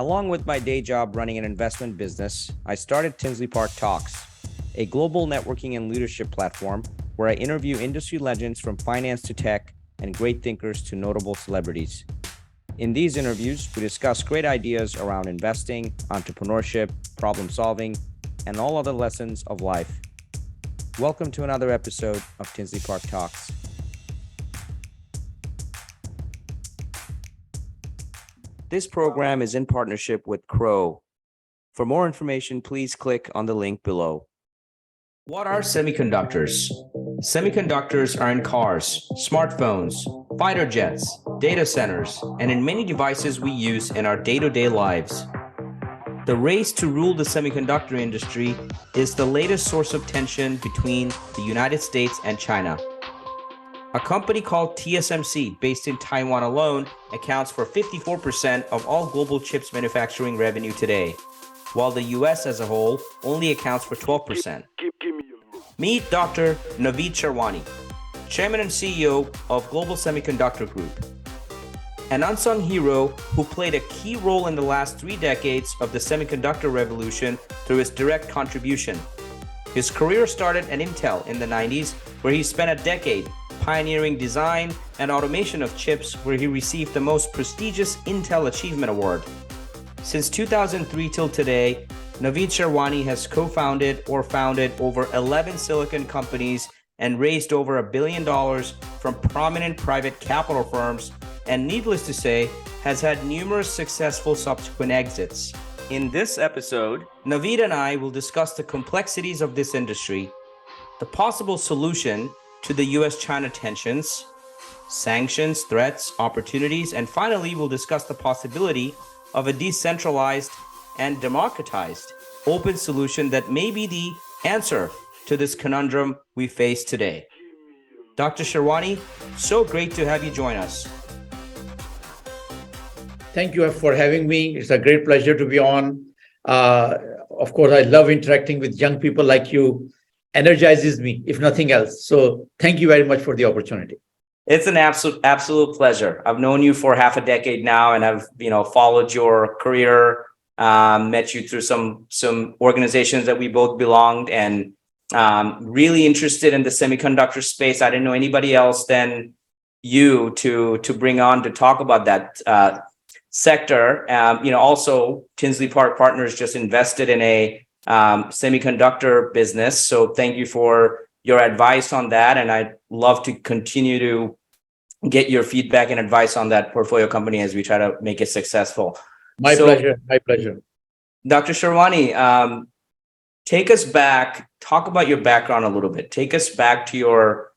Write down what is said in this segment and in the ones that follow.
Along with my day job running an investment business, I started Tinsley Park Talks, a global networking and leadership platform where I interview industry legends from finance to tech and great thinkers to notable celebrities. In these interviews, we discuss great ideas around investing, entrepreneurship, problem solving, and all other lessons of life. Welcome to another episode of Tinsley Park Talks. This program is in partnership with Crow. For more information, please click on the link below. What are semiconductors? Semiconductors are in cars, smartphones, fighter jets, data centers, and in many devices we use in our day-to-day lives. The race to rule the semiconductor industry is the latest source of tension between the United States and China. A company called TSMC, based in Taiwan alone, accounts for 54% of all global chips manufacturing revenue today, while the US as a whole only accounts for 12%. Meet Dr. Naveed Sherwani, Chairman and CEO of Global Semiconductor Group, an unsung hero who played a key role in the last 3 decades of the semiconductor revolution through his direct contribution. His career started at Intel in the 90s, where he spent a decade pioneering design and automation of chips, where he received the most prestigious Intel Achievement Award. Since 2003 till today, Naveed Sherwani has co-founded or founded over 11 silicon companies and raised over $1 billion from prominent private capital firms, and needless to say, has had numerous successful subsequent exits. In this episode, Naveed and I will discuss the complexities of this industry, the possible solution to the US-China tensions, sanctions, threats, opportunities, and finally, we'll discuss the possibility of a decentralized and democratized open solution that may be the answer to this conundrum we face today. Dr. Sherwani, so great to have you join us. Thank you for having me. It's a great pleasure to be on. Of course, I love interacting with young people like you. Energizes me, if nothing else. So thank you very much for the opportunity. It's an absolute pleasure. I've known you for half a decade now, and I've followed your career, met you through some organizations that we both belonged, and really interested in the semiconductor space. I didn't know anybody else than you to bring on to talk about that sector. Also Tinsley Park Partners just invested in a semiconductor business. So thank you for your advice on that. And I'd love to continue to get your feedback and advice on that portfolio company as we try to make it successful. My pleasure. Dr. Sherwani, take us back, talk about your background a little bit. Take us back to your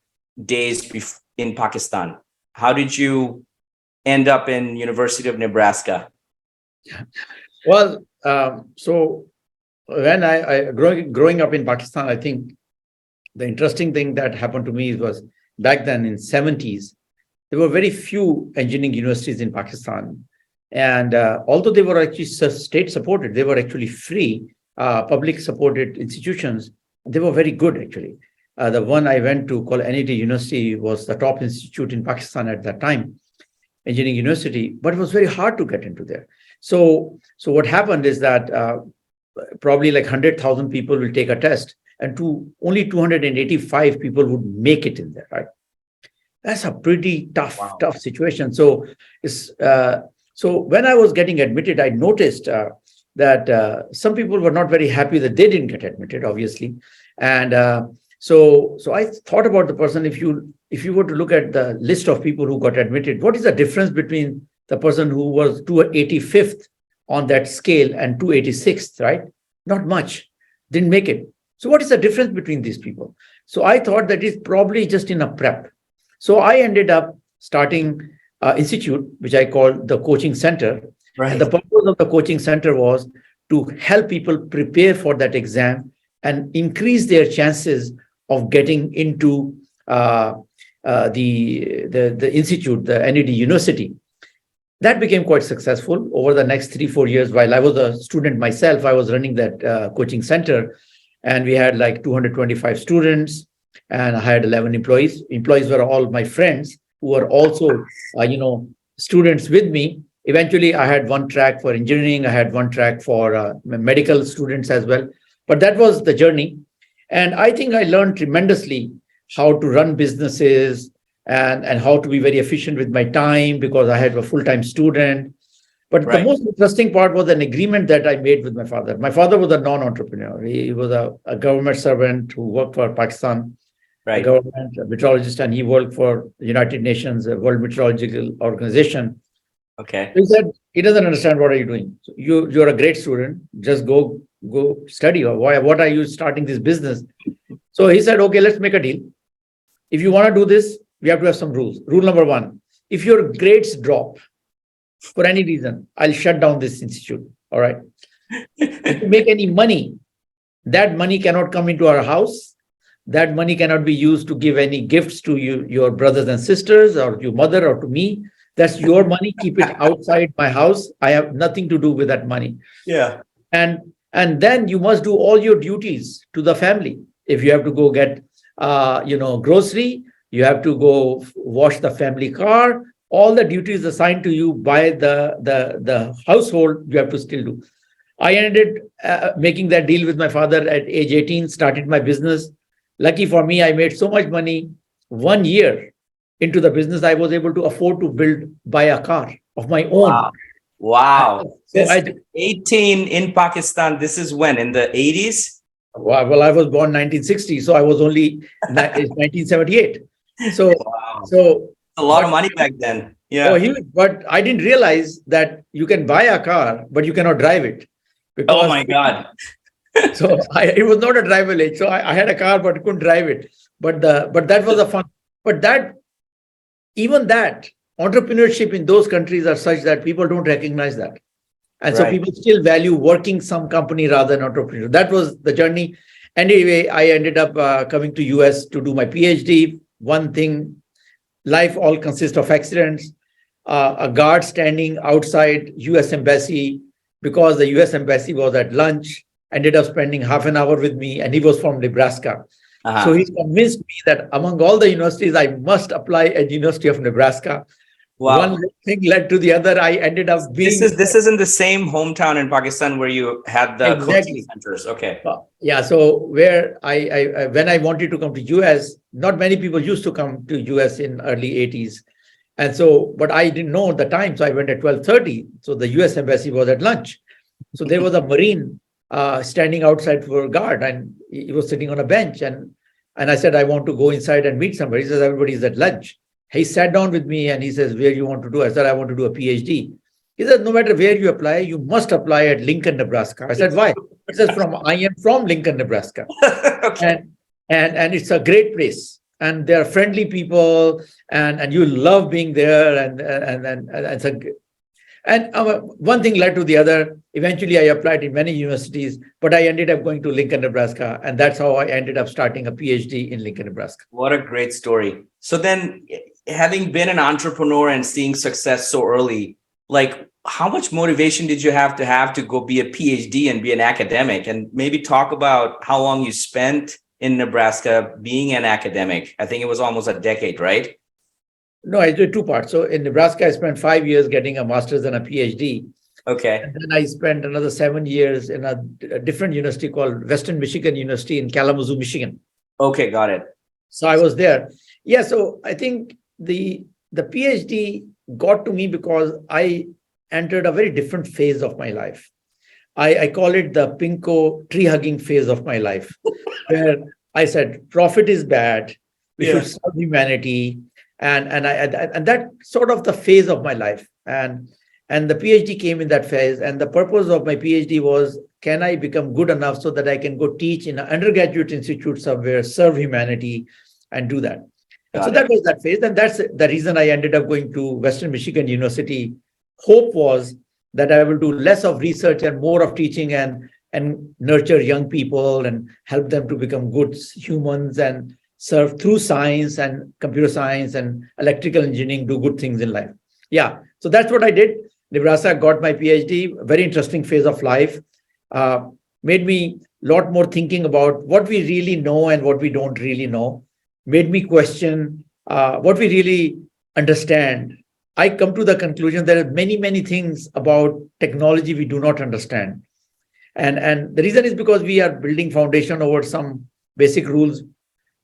days in Pakistan. How did you end up in University of Nebraska? Well, so when I growing up in Pakistan, I think the interesting thing that happened to me was back then in 70s, there were very few engineering universities in Pakistan. And although they were actually state supported, they were actually free, public supported institutions. They were very good, actually. The one I went to called NED University was the top institute in Pakistan at that time, engineering university, but it was very hard to get into there. So what happened is that probably like 100,000 people will take a test, and only 285 people would make it in there, right? That's a pretty tough situation. So when I was getting admitted, I noticed that some people were not very happy that they didn't get admitted, obviously. And so I thought about the person. If you were to look at the list of people who got admitted, what is the difference between the person who was 285th on that scale and 286th, right? Not much, didn't make it. So what is the difference between these people? So I thought that it's probably just in a prep. So I ended up starting an institute, which I called the coaching center. Right. And the purpose of the coaching center was to help people prepare for that exam and increase their chances of getting into the institute, the NED University. That became quite successful over the next 3-4 years. While I was a student myself, I was running that coaching center, and we had like 225 students, and I had 11 employees. Employees were all my friends who were also, students with me. Eventually, I had one track for engineering. I had one track for medical students as well. But that was the journey. And I think I learned tremendously how to run businesses and how to be very efficient with my time because I had a full-time student. But the Right. most interesting part was an agreement that I made with my father. My father was a non-entrepreneur. He was a government servant who worked for Pakistan, a Right. government meteorologist, and he worked for the United Nations, World Meteorological Organization. Okay. He said, he doesn't understand what are you doing. So you're a great student. Just go study. Or why? What are you starting this business? So he said, okay, let's make a deal. If you want to do this, we have to have some rules. Rule number one: if your grades drop for any reason, I'll shut down this institute. All right. If you make any money, that money cannot come into our house. That money cannot be used to give any gifts to you, your brothers and sisters, or your mother, or to me. That's your money. Keep it outside my house. I have nothing to do with that money. Yeah. And then you must do all your duties to the family. If you have to go get grocery, you have to go wash the family car. All the duties assigned to you by the household, you have to still do. I ended making that deal with my father at age 18, started my business. Lucky for me, I made so much money. 1 year into the business, I was able to afford to buy a car of my own. Wow. Wow. So 18 in Pakistan. This is when? In the 80s? well, I was born 1960, so I was only 1978. So, Wow. so A lot of money back then. Yeah. oh, huge. But I didn't realize that you can buy a car, but you cannot drive it. Oh my God. So it was not a drivable age. So I had a car, but couldn't drive it. But that was a fun. But even that entrepreneurship in those countries are such that people don't recognize that. And so Right. people still value working some company rather than entrepreneur. That was the journey. Anyway, I ended up coming to US to do my PhD. One thing, life all consists of accidents. A guard standing outside US Embassy because the US Embassy was at lunch, ended up spending half an hour with me, and he was from Nebraska. Uh-huh. So he convinced me that among all the universities, I must apply at University of Nebraska. Wow. One thing led to the other. I ended up being. This is in the same hometown in Pakistan where you had the Exactly. coaching centers. Okay. Yeah. So where I when I wanted to come to US, not many people used to come to US in early 80s. And so, but I didn't know at the time. So I went at 12:30. So the US Embassy was at lunch. So there was a Marine standing outside for a guard, and he was sitting on a bench. And I said, I want to go inside and meet somebody. He says, everybody's at lunch. He sat down with me and he says, where you want to do? I said, I want to do a PhD. He said, no matter where you apply, you must apply at Lincoln, Nebraska. I said, why? He says, I am from Lincoln, Nebraska. Okay. And it's a great place. And they're friendly people, and you love being there. And one thing led to the other. Eventually, I applied in many universities, but I ended up going to Lincoln, Nebraska. And that's how I ended up starting a PhD in Lincoln, Nebraska. What a great story. So then, having been an entrepreneur and seeing success so early, like how much motivation did you have to go be a PhD and be an academic? And maybe talk about how long you spent in Nebraska being an academic. I think it was almost a decade, right? No, I did two parts. So in Nebraska, I spent 5 years getting a master's and a PhD. Okay. And then I spent another 7 years in a different university called Western Michigan University in Kalamazoo, Michigan. Okay, got it. So I was there. Yeah, so I think the PhD got to me because I entered a very different phase of my life. I call it the pinko tree hugging phase of my life, where I said profit is bad. We should serve humanity. And that sort of the phase of my life. And the PhD came in that phase. And the purpose of my PhD was, can I become good enough so that I can go teach in an undergraduate institute somewhere, serve humanity, and do that. And so that was that phase. And that's the reason I ended up going to Western Michigan University. Hope was that I will do less of research and more of teaching and nurture young people and help them to become good humans and serve through science and computer science and electrical engineering, do good things in life. Yeah, so that's what I did. Nebraska, got my PhD, very interesting phase of life. Made me a lot more thinking about what we really know and what we don't really know. Made me question what we really understand I come to the conclusion there are many, many things about technology we do not understand. And the reason is because we are building foundation over some basic rules,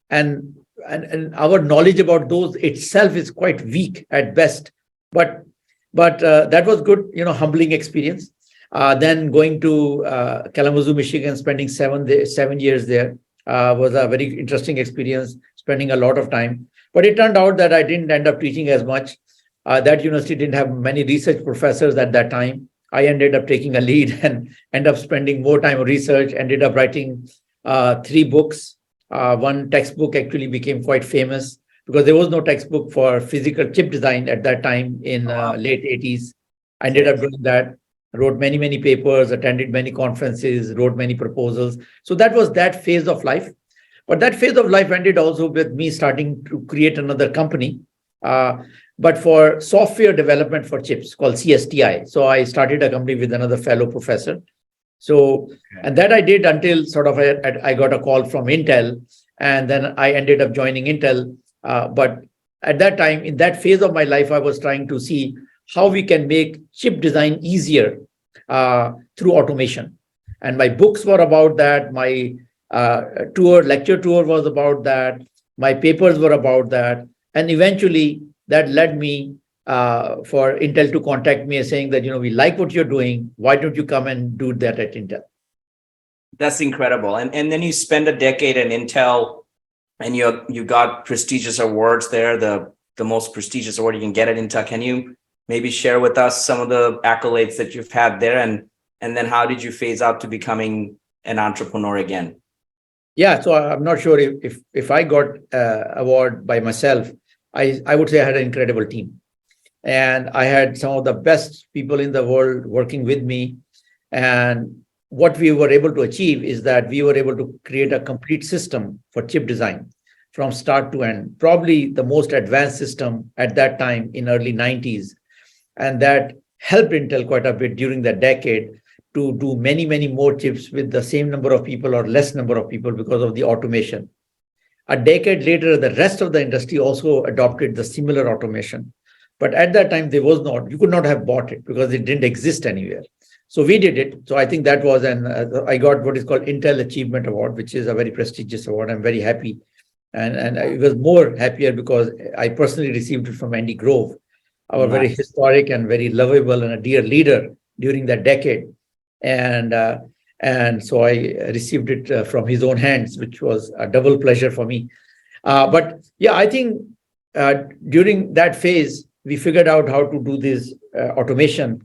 and and our knowledge about those itself is quite weak at best. But that was good, humbling experience. Then going to Kalamazoo, Michigan, spending 7 years there was a very interesting experience, spending a lot of time. But it turned out that I didn't end up teaching as much. That university didn't have many research professors at that time. I ended up taking a lead and ended up spending more time on research, ended up writing 3 books. One textbook actually became quite famous because there was no textbook for physical chip design at that time in late 80s. I ended up doing that, wrote many, many papers, attended many conferences, wrote many proposals. So that was that phase of life. But that phase of life ended also with me starting to create another company, but for software development for chips called CSTI. So I started a company with another fellow professor. So, and that I did until sort of I got a call from Intel, and then I ended up joining Intel. But at that time, in that phase of my life, I was trying to see how we can make chip design easier through automation. And my books were about that. My lecture tour was about that. My papers were about that. And eventually that led me for Intel to contact me saying that, we like what you're doing. Why don't you come and do that at Intel? That's incredible. And then you spend a decade in Intel and you got prestigious awards there, the most prestigious award you can get at Intel. Can you maybe share with us some of the accolades that you've had there? And then how did you phase out to becoming an entrepreneur again? Yeah, so I'm not sure if I got award by myself. I would say I had an incredible team. And I had some of the best people in the world working with me. And what we were able to achieve is that we were able to create a complete system for chip design from start to end, probably the most advanced system at that time in early 90s. And that helped Intel quite a bit during that decade to do many, many more chips with the same number of people or less number of people because of the automation. A decade later, the rest of the industry also adopted the similar automation. But at that time, you could not have bought it because it didn't exist anywhere. So we did it. So I think that was I got what is called Intel Achievement Award, which is a very prestigious award. I'm very happy. And I was more happier because I personally received it from Andy Grove, our very historic and very lovable and a dear leader during that decade. And so I received it from his own hands, which was a double pleasure for me. But yeah, I think during that phase, we figured out how to do this automation.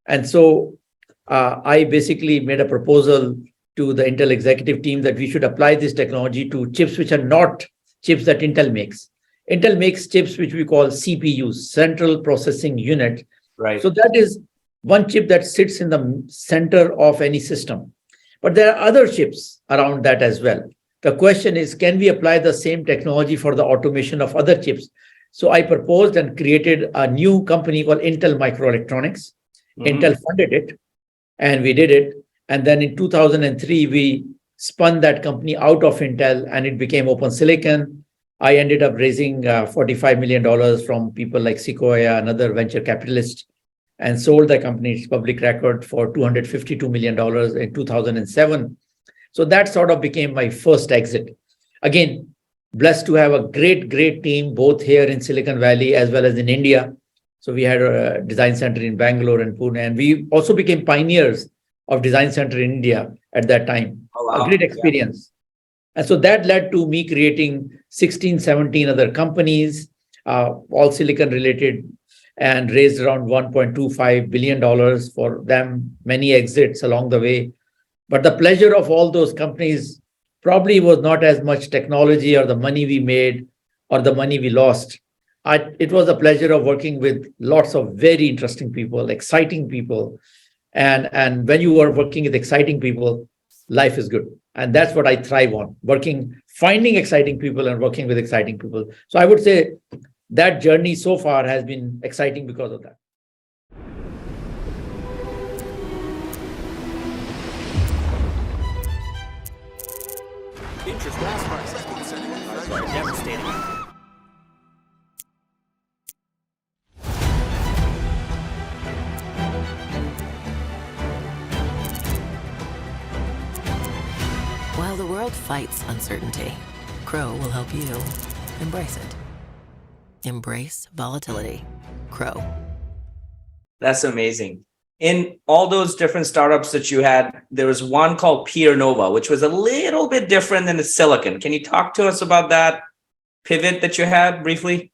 And so I basically made a proposal to the Intel executive team that we should apply this technology to chips which are not chips that Intel makes. Intel makes chips which we call CPUs, Central Processing Unit. Right. So that is one chip that sits in the center of any system. But there are other chips around that as well. The question is, can we apply the same technology for the automation of other chips? So I proposed and created a new company called Intel Microelectronics. Intel funded it, and we did it. And then in 2003, we spun that company out of Intel, and it became Open Silicon. I ended up raising $45 million from people like Sequoia, another venture capitalist, and sold the company's public record for $252 million in 2007. So that sort of became my first exit. Again, blessed to have a great, great team, both here in Silicon Valley as well as in India. So we had a design center in Bangalore and Pune, and we also became pioneers of design center in India at that time. Oh, wow. A great experience. Yeah. And so that led to me creating 16, 17 other companies, all silicon related, and raised around $1.25 billion for them, many exits along the way. But the pleasure of all those companies probably was not as much technology or the money we made or the money we lost. It was a pleasure of working with lots of very interesting people, exciting people. And when you are working with exciting people, life is good. And that's what I thrive on, finding exciting people and working with exciting people. So I would say that journey so far has been exciting because of that. Interesting. Devastating. world fights uncertainty, Crow will help you embrace it. Embrace volatility. Crow. That's amazing. In all those different startups that you had, there was one called Pier Nova, which was a little bit different than the silicon. Can you talk to us about that pivot that you had briefly?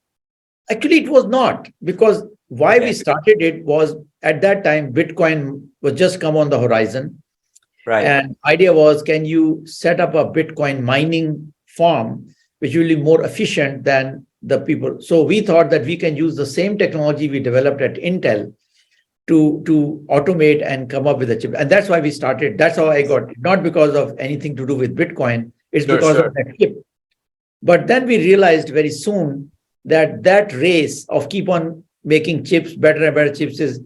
Actually, it was not, because why we started it was at that time, Bitcoin was just come on the horizon. Right. And idea was, can you set up a Bitcoin mining farm, which will be more efficient than the people? So we thought that we can use the same technology we developed at Intel to automate and come up with a chip. And that's why we started. That's how I got it. Not because of anything to do with Bitcoin. It's because of that chip. But then we realized very soon that that race of keep on making chips, better and better chips is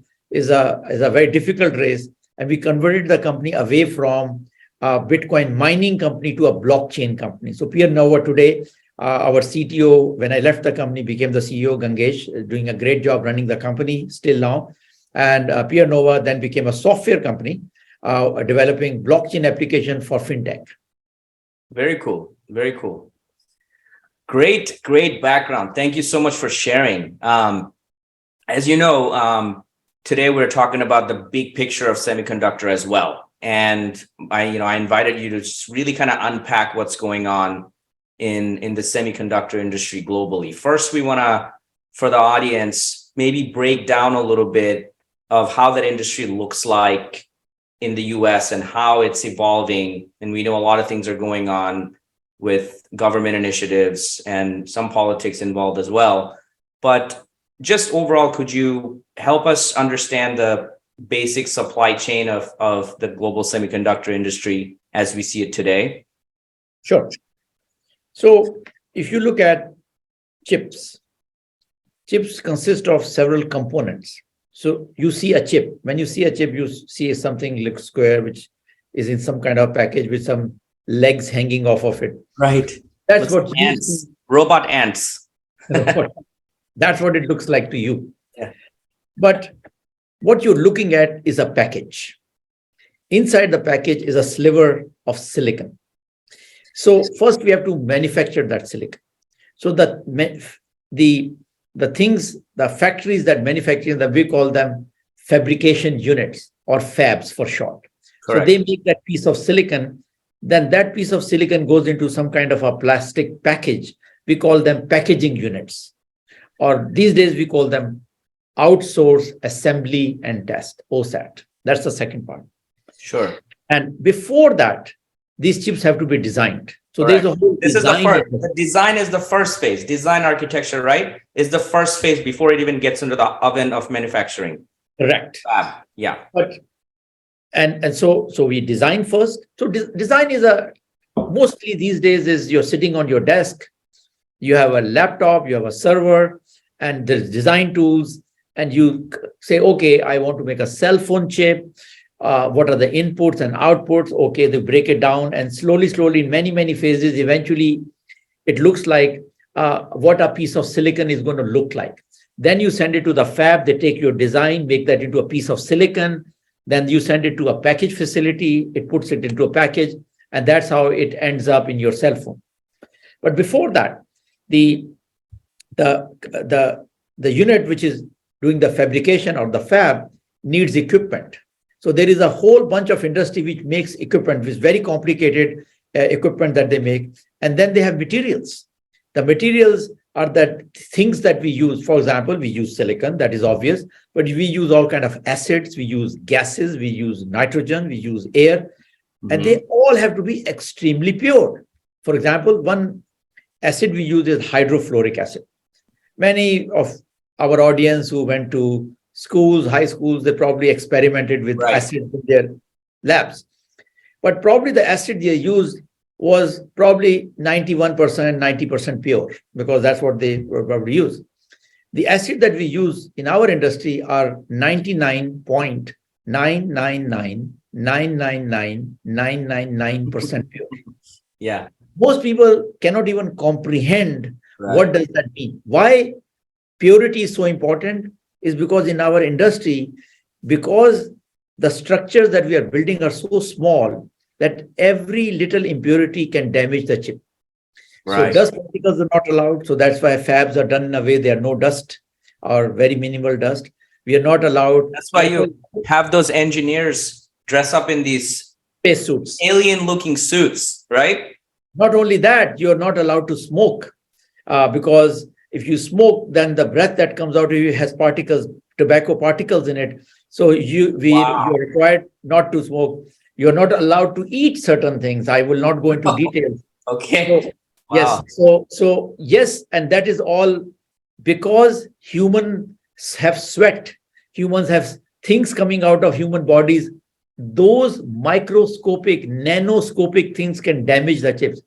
a very difficult race. And we converted the company away from a Bitcoin mining company to a blockchain company. So Pier Nova today, our CTO, when I left the company, became the CEO, Gangesh, doing a great job running the company still now. And Pier Nova then became a software company, developing blockchain application for fintech. Very cool. Very cool. Great background. Thank you so much for sharing. As you know, today we're talking about the big picture of semiconductor as well. And I invited you to just really kind of unpack what's going on in the semiconductor industry globally. First, we want to, for the audience, maybe break down a little bit of how that industry looks like in the US and how it's evolving. And we know a lot of things are going on with government initiatives and some politics involved as well. But just overall, could you help us understand the basic supply chain of the global semiconductor industry as we see it today? Sure. So if you look at chips consist of several components. So you see a chip. When you see a chip, you see something looks square, which is in some kind of package with some legs hanging off of it. Right. That's what ants, robot ants. That's what it looks like to you. Yeah. But what you're looking at is a package. Inside the package is a sliver of silicon. So first we have to manufacture that silicon. So the things, the factories that manufacture that we call them fabrication units or fabs for short. Correct. So they make that piece of silicon. Then that piece of silicon goes into some kind of a plastic package. We call them packaging units. Or these days we call them outsource assembly and test, OSAT. That's the second part. Sure. And before that, these chips have to be designed. So Correct. There's a whole this is the first. The design is the first phase. Design architecture, right, is the first phase before it even gets into the oven of manufacturing. Correct. Yeah. But so we design first. So design is mostly these days is you're sitting on your desk, you have a laptop, you have a server, and there's design tools, and you say, okay, I want to make a cell phone chip. What are the inputs and outputs? Okay, they break it down, and slowly, in many phases, eventually it looks like what a piece of silicon is going to look like. Then you send it to the fab, they take your design, make that into a piece of silicon. Then you send it to a package facility, it puts it into a package, and that's how it ends up in your cell phone. But before that, the unit which is doing the fabrication or the fab needs equipment. So there is a whole bunch of industry which makes equipment, which is very complicated equipment that they make. And then they have materials. The materials are the things that we use. For example, we use silicon, that is obvious, but we use all kind of acids, we use gases, we use nitrogen, we use air, and they all have to be extremely pure. For example, one acid we use is hydrofluoric acid. Many of our audience who went to schools, high schools, they probably experimented with acid in their labs. But probably the acid they used was probably 91%, 90% pure, because that's what they were probably use. The acid that we use in our industry are 99.99999999% pure. Yeah. Most people cannot even comprehend what does that mean. Why purity is so important is because in our industry, because the structures that we are building are so small, that every little impurity can damage the chip. So Right. dust particles are not allowed. So that's why fabs are done in a way there are no dust or very minimal dust. We are not allowed That's why you have those engineers dress up in these space suits. alien-looking suits, right? Not only that, you're not allowed to smoke because if you smoke, then the breath that comes out of you has particles, tobacco particles in it. So you're required not to smoke. You're not allowed to eat certain things. I will not go into details. Okay. So, Wow. yes. So yes, and that is all because humans have sweat. Humans have things coming out of human bodies. Those microscopic, nanoscopic things can damage the chips.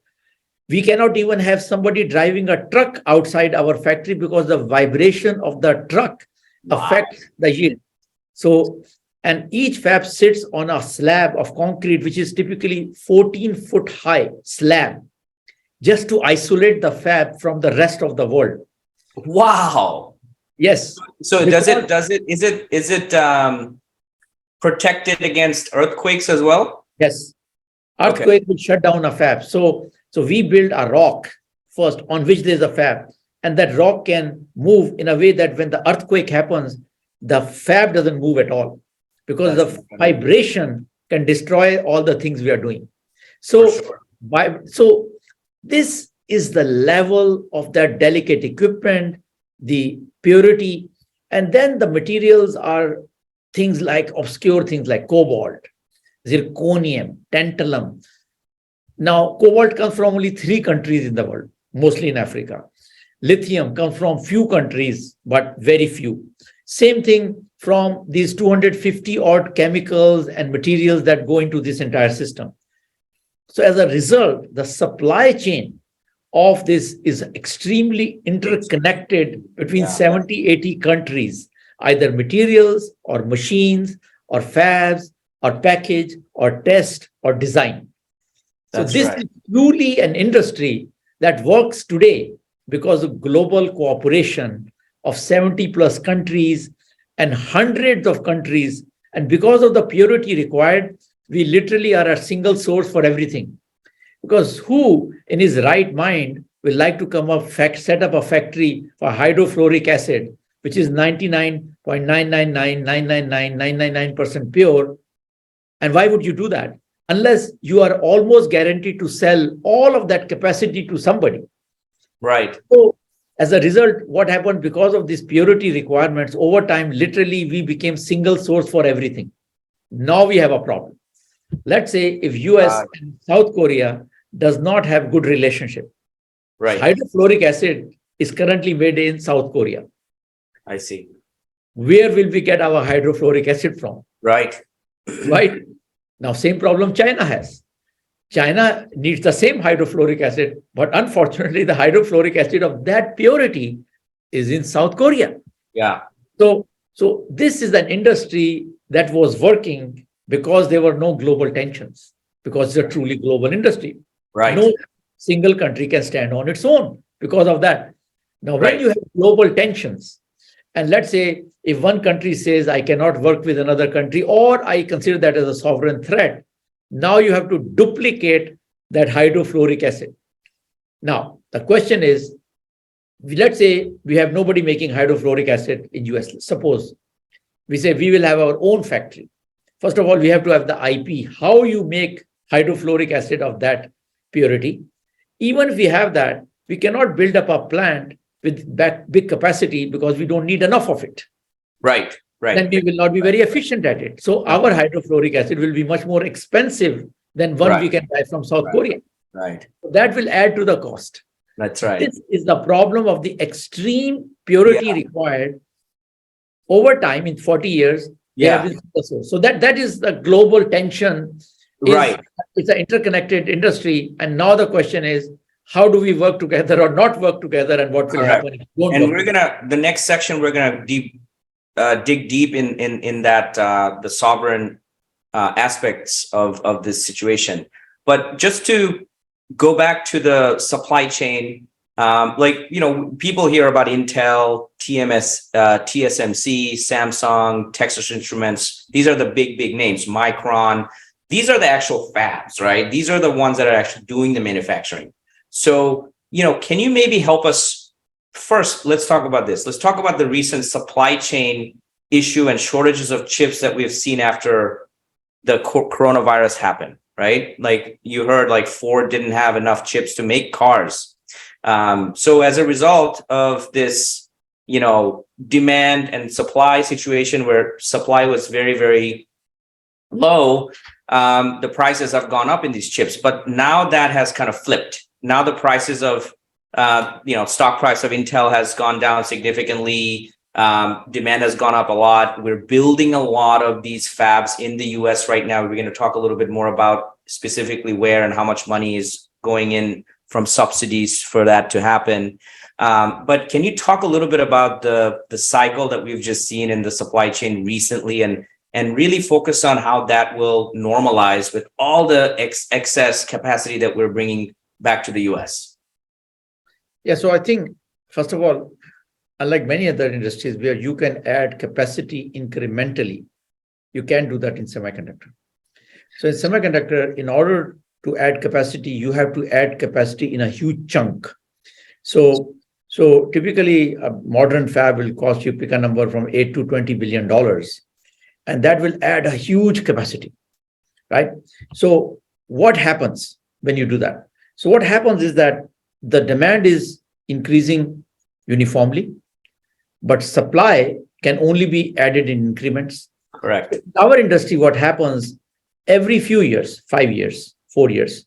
We cannot even have somebody driving a truck outside our factory because the vibration of the truck affects the yield. So, and each fab sits on a slab of concrete, which is typically 14-foot high slab, just to isolate the fab from the rest of the world. Wow. Yes. So is it protected against earthquakes as well? Yes. Earthquake will shut down a fab. So we build a rock first on which there's a fab, and that rock can move in a way that when the earthquake happens, the fab doesn't move at all because the vibration can destroy all the things we are doing. So, so this is the level of that delicate equipment, the purity, and then the materials are things like obscure things like cobalt, zirconium, tantalum. Now, cobalt comes from only 3 countries in the world, mostly in Africa. Lithium comes from few countries, but very few. Same thing from these 250 odd chemicals and materials that go into this entire system. So as a result, the supply chain of this is extremely interconnected between 70, 80 countries, either materials or machines or fabs or package or test or design. So this is truly an industry that works today because of global cooperation of 70 plus countries and hundreds of countries. And because of the purity required, we literally are a single source for everything. Because who in his right mind will like to come up, set up a factory for hydrofluoric acid, which is 99.999999999% pure? And why would you do that? Unless you are almost guaranteed to sell all of that capacity to somebody. Right. So as a result, what happened because of these purity requirements, over time, literally, we became single source for everything. Now we have a problem. Let's say if US and South Korea does not have good relationship. Right. Hydrofluoric acid is currently made in South Korea. I see. Where will we get our hydrofluoric acid from? Right. Right. Now, same problem China has. China needs the same hydrofluoric acid, but unfortunately, the hydrofluoric acid of that purity is in South Korea. Yeah. So this is an industry that was working because there were no global tensions, because it's a truly global industry. Right. No single country can stand on its own because of that. Now, when you have global tensions, and let's say if one country says, I cannot work with another country, or I consider that as a sovereign threat, now you have to duplicate that hydrofluoric acid. Now, the question is, let's say we have nobody making hydrofluoric acid in US. Suppose we say we will have our own factory. First of all, we have to have the IP, how you make hydrofluoric acid of that purity. Even if we have that, we cannot build up a plant with big capacity because we don't need enough of it. Right. Then we will not be very efficient at it. So our hydrofluoric acid will be much more expensive than one we can buy from South Korea. Right. So that will add to the cost. That's right. This is the problem of the extreme purity required over time in 40 years. So that is the global tension. It's an interconnected industry. And now the question is, how do we work together or not work together, and what will happen if we don't work together? The next section, we're gonna dig deep in that the sovereign aspects of this situation. But just to go back to the supply chain, people hear about Intel, TSMC, Samsung, Texas Instruments. These are the big names. Micron. these are the actual fabs, right? These are the ones that are actually doing the manufacturing. So, can you maybe help us first? Let's talk about this. Let's talk about the recent supply chain issue and shortages of chips that we've seen after the coronavirus happened, right? Like you heard, like Ford didn't have enough chips to make cars. So as a result of this, demand and supply situation where supply was very, very low, the prices have gone up in these chips. But now that has kind of flipped. Now the prices of, stock price of Intel has gone down significantly. Demand has gone up a lot. We're building a lot of these fabs in the US right now. We're going to talk a little bit more about specifically where and how much money is going in from subsidies for that to happen. But can you talk a little bit about the cycle that we've just seen in the supply chain recently and really focus on how that will normalize with all the excess capacity that we're bringing back to the US? Yeah, so I think, first of all, unlike many other industries where you can add capacity incrementally, you can't do that in semiconductor. So in semiconductor, in order to add capacity, you have to add capacity in a huge chunk. So typically a modern fab will cost you, pick a number from $8 to $20 billion, and that will add a huge capacity, right? So what happens when you do that? So what happens is that the demand is increasing uniformly, but supply can only be added in increments. Correct. In our industry, what happens every few years, 5 years, 4 years,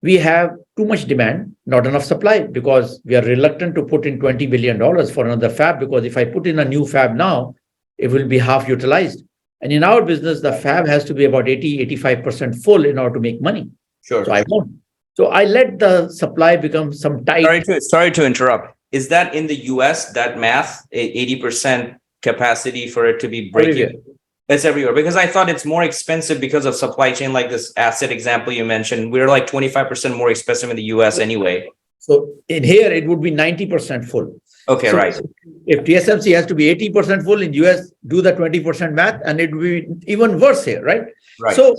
we have too much demand, not enough supply, because we are reluctant to put in $20 billion for another fab, because if I put in a new fab now, it will be half utilized. And in our business, the fab has to be about 85% full in order to make money. Sure. So I won't. So I let the supply become some tight. Sorry to interrupt. Is that in the US, that math, 80% capacity for it to be breaking? It's everywhere, because I thought it's more expensive because of supply chain, like this asset example you mentioned. We're like 25% more expensive in the US anyway. So in here, it would be 90% full. Okay, so right. If TSMC has to be 80% full in US, do the 20% math, and it will be even worse here, right? Right. So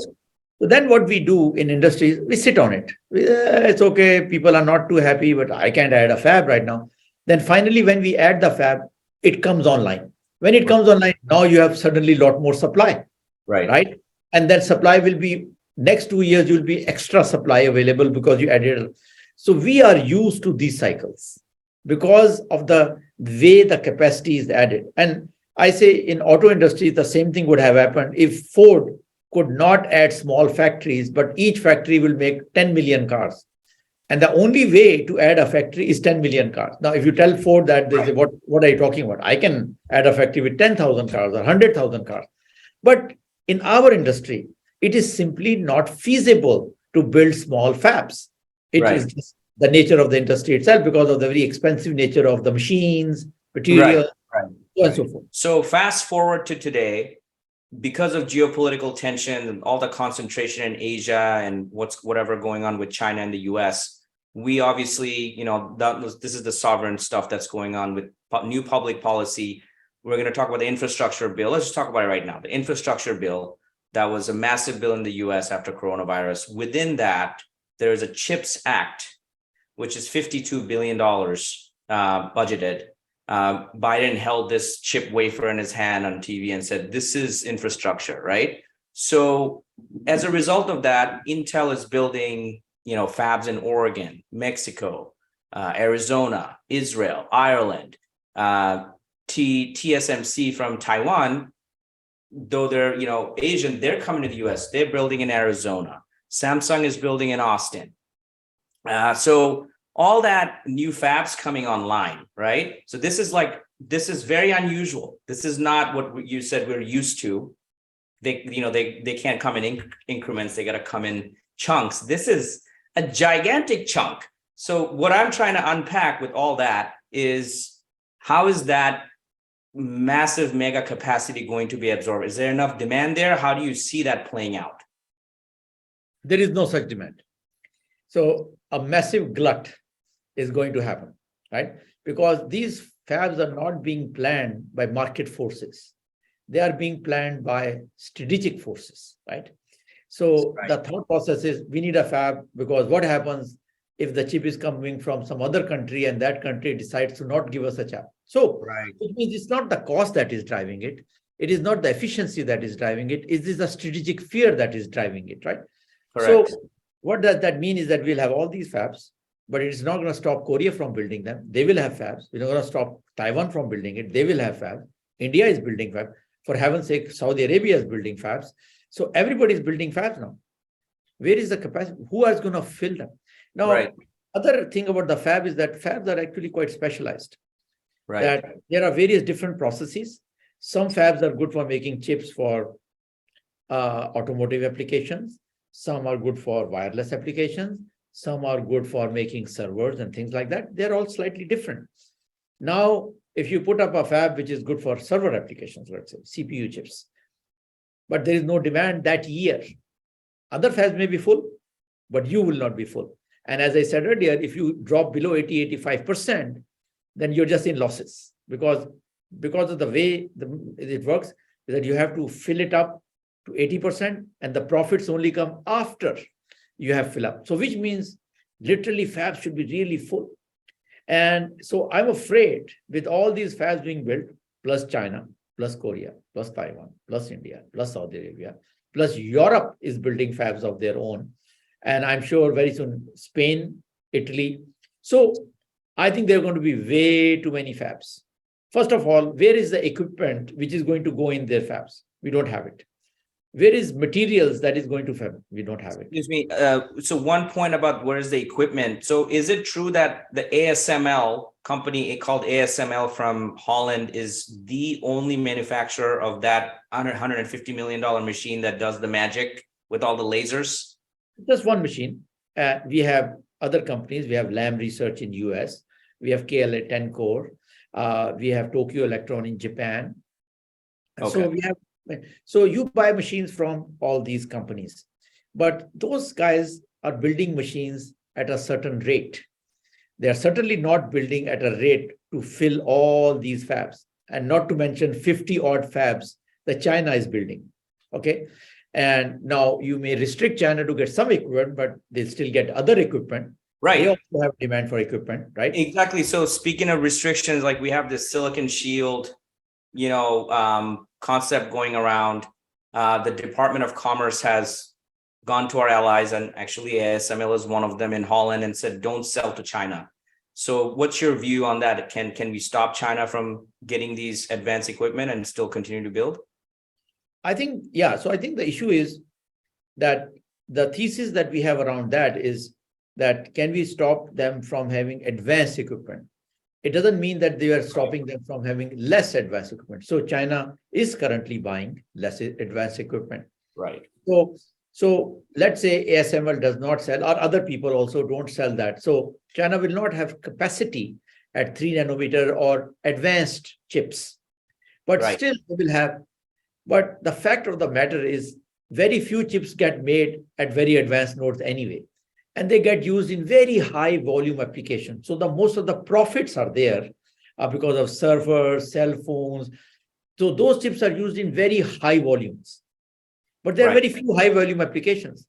then what we do in industries, we sit on it. It's okay, people are not too happy, but I can't add a fab right now. Then finally, when we add the fab, it comes online. When it comes online, now you have suddenly a lot more supply, right? And that supply will be, next 2 years, you'll be extra supply available because you added. So we are used to these cycles because of the way the capacity is added. And I say in auto industry, the same thing would have happened if Ford could not add small factories, but each factory will make 10 million cars. And the only way to add a factory is 10 million cars. Now, if you tell Ford that, they say, what are you talking about? I can add a factory with 10,000 cars or 100,000 cars. But in our industry, it is simply not feasible to build small fabs. It is just the nature of the industry itself because of the very expensive nature of the machines, material, and so forth. So fast forward to today, because of geopolitical tension and all the concentration in Asia and whatever going on with China and the US, we obviously, this is the sovereign stuff that's going on with new public policy. We're going to talk about the infrastructure bill. Let's just talk about it right now. The infrastructure bill, that was a massive bill in the US after coronavirus. Within that, there is a CHIPS Act, which is $52 billion budgeted. Biden held this chip wafer in his hand on TV and said, this is infrastructure, right? So as a result of that, Intel is building, fabs in Oregon, Mexico, Arizona, Israel, Ireland, TSMC from Taiwan, though they're, Asian, they're coming to the US, they're building in Arizona. Samsung is building in Austin. So all that new fabs coming online, right? So this is very unusual. This is not what you said we're used to. They can't come in increments. They got to come in chunks. This is a gigantic chunk. So what I'm trying to unpack with all that is, how is that massive mega capacity going to be absorbed? Is there enough demand there? How do you see that playing out? There is no such demand. So a massive glut is going to happen, right? Because these fabs are not being planned by market forces. They are being planned by strategic forces, right? So Right. the thought process is we need a fab, because what happens if the chip is coming from some other country and that country decides to not give us a chip? So Right. it means it's not the cost that is driving it. It is not the efficiency that is driving it. It is the strategic fear that is driving it, right? Correct. So what does that mean is that we'll have all these fabs, but it is not going to stop Korea from building them. They will have fabs. We're not going to stop Taiwan from building it. They will have fabs. India is building fabs. For heaven's sake, Saudi Arabia is building fabs. So everybody is building fabs now. Where is the capacity? Who is going to fill them? Now, Right. other thing about the fab is that fabs are actually quite specialized. Right. That there are various different processes. Some fabs are good for making chips for automotive applications. Some are good for wireless applications. Some are good for making servers and things like that. They're all slightly different. Now, if you put up a fab which is good for server applications, let's say CPU chips, but there is no demand that year, other fabs may be full, but you will not be full. And as I said earlier, if you drop below 80, 85%, then you're just in losses, because of the way it works, is that you have to fill it up to 80%, and the profits only come after you have fill up. So which means literally fabs should be really full. And so I'm afraid with all these fabs being built, plus China, plus Korea, plus Taiwan, plus India, plus Saudi Arabia, plus Europe is building fabs of their own. And I'm sure very soon Spain, Italy. So I think there are going to be way too many fabs. First of all, where is the equipment which is going to go in their fabs? We don't have it. Where is materials that is going to fab? We don't have it. Excuse me. So one point about where is the equipment. So is it true that the ASML company called ASML from Holland is the only manufacturer of that $150 million machine that does the magic with all the lasers? Just one machine. We have other companies. We have Lam Research in US. We have KLA 10 Core. We have Tokyo Electron in Japan. Okay. So you buy machines from all these companies, but those guys are building machines at a certain rate. They are certainly not building at a rate to fill all these fabs, and not to mention 50 odd fabs that China is building. Okay. And now you may restrict China to get some equipment, but they'll still get other equipment. Right. They also have demand for equipment, right? Exactly. So speaking of restrictions, like we have this silicon shield, concept going around. The Department of Commerce has gone to our allies, and actually ASML is one of them in Holland, and said, don't sell to China. So what's your view on that? Can we stop China from getting these advanced equipment and still continue to build? I think, yeah. So I think the issue is that the thesis that we have around that is that can we stop them from having advanced equipment? It doesn't mean that they are stopping them from having less advanced equipment. So China is currently buying less advanced equipment. Right. So let's say ASML does not sell, or other people also don't sell that. So China will not have capacity at 3 nanometer or advanced chips, but Right. still they will have. But the fact of the matter is very few chips get made at very advanced nodes anyway. And they get used in very high volume applications. So most of the profits are there because of servers, cell phones. So those chips are used in very high volumes. But there are Right. very few high volume applications.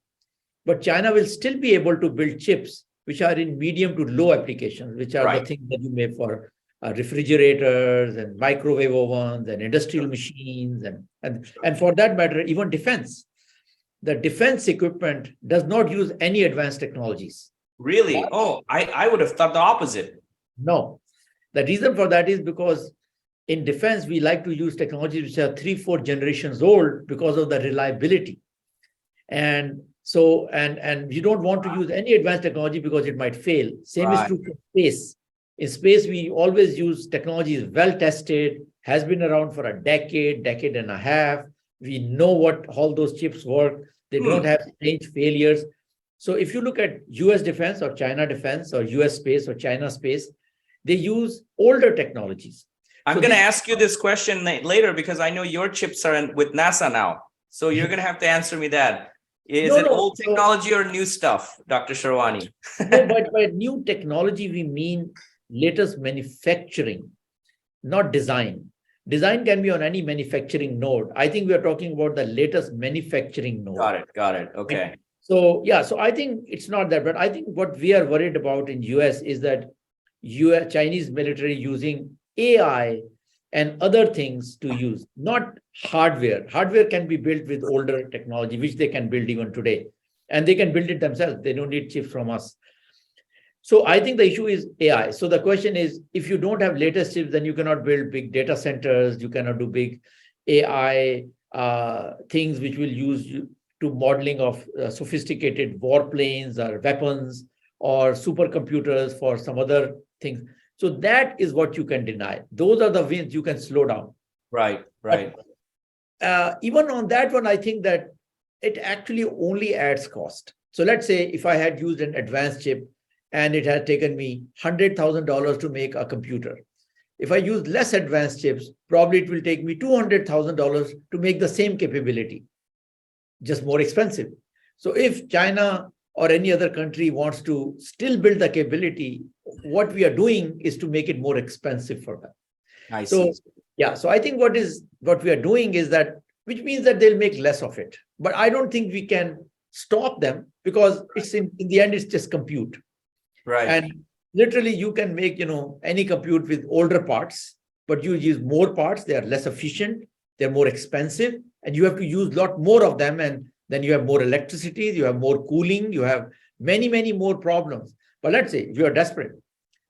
But China will still be able to build chips which are in medium to low applications, which are Right. the things that you make for refrigerators and microwave ovens and industrial machines and for that matter, even defense. The defense equipment does not use any advanced technologies. Really? Oh, I would have thought the opposite. No. The reason for that is because in defense, we like to use technologies which are 3-4 generations old because of the reliability. And so, and you don't want to use any advanced technology because it might fail. Same is Right. true for space. In space, we always use technologies well tested, has been around for a decade and a half. We know what all those chips work. They don't have strange failures. So if you look at US defense or China defense or US space or China space, they use older technologies. I'm going to ask you this question later because I know your chips are with NASA now. So you're going to have to answer me that. Is it old technology or new stuff, Dr. Sherwani? No, but by new technology, we mean latest manufacturing, not design. Design can be on any manufacturing node. I think we are talking about the latest manufacturing node. Got it. Okay. So yeah, so I think it's not that, but I think what we are worried about in US is that Chinese military using AI and other things to use, not hardware. Hardware can be built with older technology, which they can build even today. And they can build it themselves. They don't need chips from us. So I think the issue is AI. So the question is, if you don't have latest chips, then you cannot build big data centers. You cannot do big AI things which will use to modeling of sophisticated warplanes or weapons or supercomputers for some other things. So that is what you can deny. Those are the wins you can slow down. Right. Even on that one, I think that it actually only adds cost. So let's say if I had used an advanced chip and it had taken me $100,000 to make a computer. If I use less advanced chips, probably it will take me $200,000 to make the same capability, just more expensive. So if China or any other country wants to still build the capability, what we are doing is to make it more expensive for them. I see. So I think what we are doing is that, which means that they'll make less of it. But I don't think we can stop them because it's in the end, it's just compute. Right. And literally you can make, any compute with older parts, but you use more parts, they are less efficient, they're more expensive, and you have to use a lot more of them. And then you have more electricity, you have more cooling, you have many, many more problems. But let's say if you are desperate,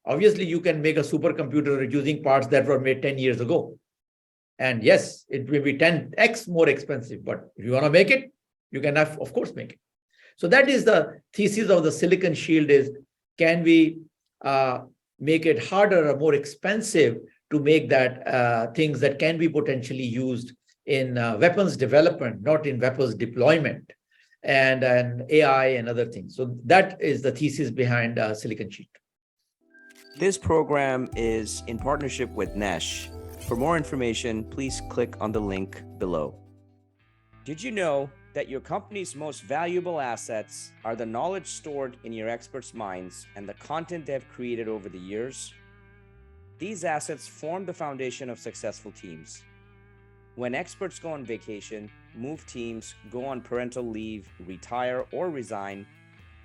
obviously you can make a supercomputer using parts that were made 10 years ago. And yes, it will be 10x more expensive, but if you want to make it, you can of course make it. So that is the thesis of the silicon shield is, can we make it harder or more expensive to make that things that can be potentially used in weapons development, not in weapons deployment, and AI and other things. So that is the thesis behind silicon shield. This program is in partnership with Nesh. For more information, please click on the link below. Did you know that your company's most valuable assets are the knowledge stored in your experts' minds and the content they've created over the years? These assets form the foundation of successful teams. When experts go on vacation, move teams, go on parental leave, retire, or resign,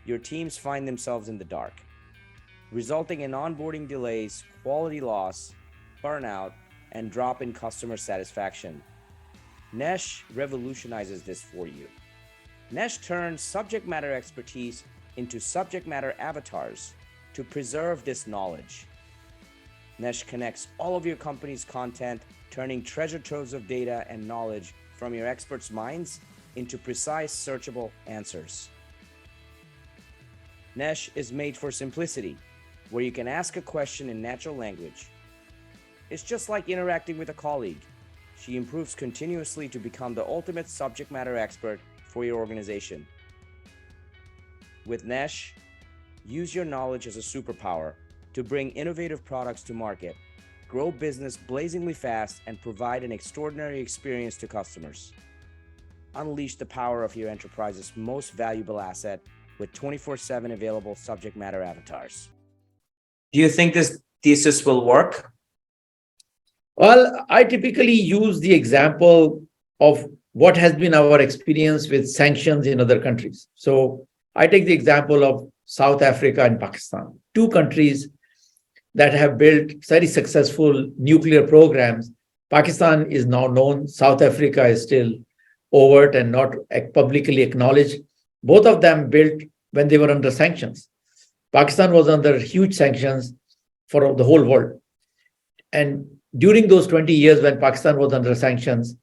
your teams find themselves in the dark, resulting in onboarding delays, quality loss, burnout, and drop in customer satisfaction. Nesh revolutionizes this for you. Nesh turns subject matter expertise into subject matter avatars to preserve this knowledge. Nesh connects all of your company's content, turning treasure troves of data and knowledge from your experts' minds into precise, searchable answers. Nesh is made for simplicity, where you can ask a question in natural language. It's just like interacting with a colleague. She improves continuously to become the ultimate subject matter expert for your organization. With Nesh, use your knowledge as a superpower to bring innovative products to market, grow business blazingly fast, and provide an extraordinary experience to customers. Unleash the power of your enterprise's most valuable asset with 24/7 available subject matter avatars. Do you think this thesis will work? Well, I typically use the example of what has been our experience with sanctions in other countries. So I take the example of South Africa and Pakistan, two countries that have built very successful nuclear programs. Pakistan is now known. South Africa is still overt and not publicly acknowledged. Both of them built when they were under sanctions. Pakistan was under huge sanctions for the whole world. And during those 20 years when Pakistan was under sanctions,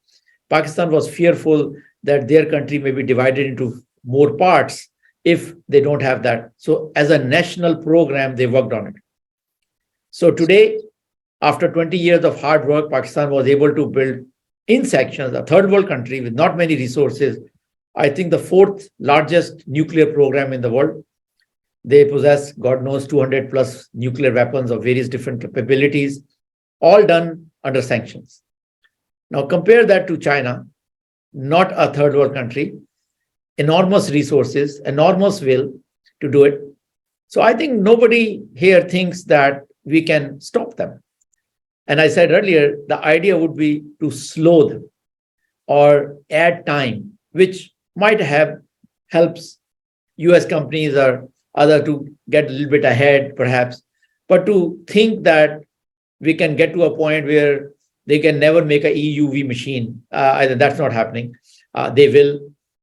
Pakistan was fearful that their country may be divided into more parts if they don't have that. So as a national program, they worked on it. So today, after 20 years of hard work, Pakistan was able to build in sanctions, a third world country with not many resources, I think the fourth largest nuclear program in the world. They possess, God knows, 200 plus nuclear weapons of various different capabilities, all done under sanctions. Now compare that to China, not a third world country, enormous resources, enormous will to do it. So I think nobody here thinks that we can stop them. And I said earlier, the idea would be to slow them or add time, which might have helps US companies or other to get a little bit ahead, perhaps. But to think that we can get to a point where they can never make a EUV machine, either that's not happening.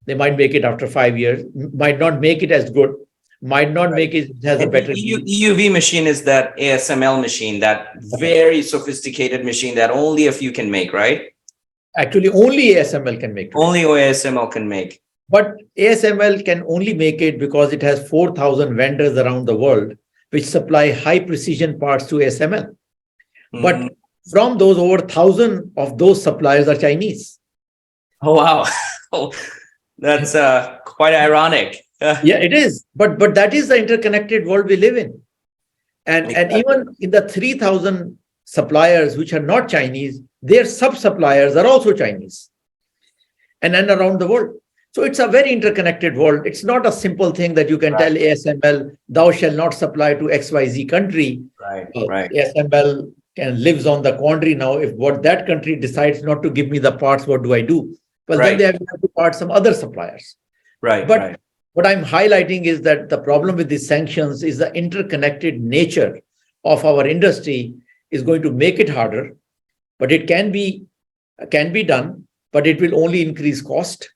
They might make it after 5 years, might not make it as good, might not Right. make it has a And the better. EUV machine is that ASML machine, that very sophisticated machine that only a few can make, right? Actually, only ASML can make it. Only ASML can make. But ASML can only make it because it has 4,000 vendors around the world which supply high precision parts to ASML. But Mhm. from those, over 1,000 of those suppliers are Chinese. Oh, wow. Oh, that's quite ironic. Yeah, it is. But that is the interconnected world we live in. And Exactly. even in the 3,000 suppliers which are not Chinese, their sub-suppliers are also Chinese. And then around the world. So it's a very interconnected world. It's not a simple thing that you can tell ASML, thou shall not supply to XYZ country. Right, Well, right. ASML lives on the quandary now. If what that country decides not to give me the parts, what do I do? Well, then Right. they have to part some other suppliers. Right, But right. what I'm highlighting is that the problem with these sanctions is the interconnected nature of our industry is going to make it harder, but it can be done, but it will only increase cost.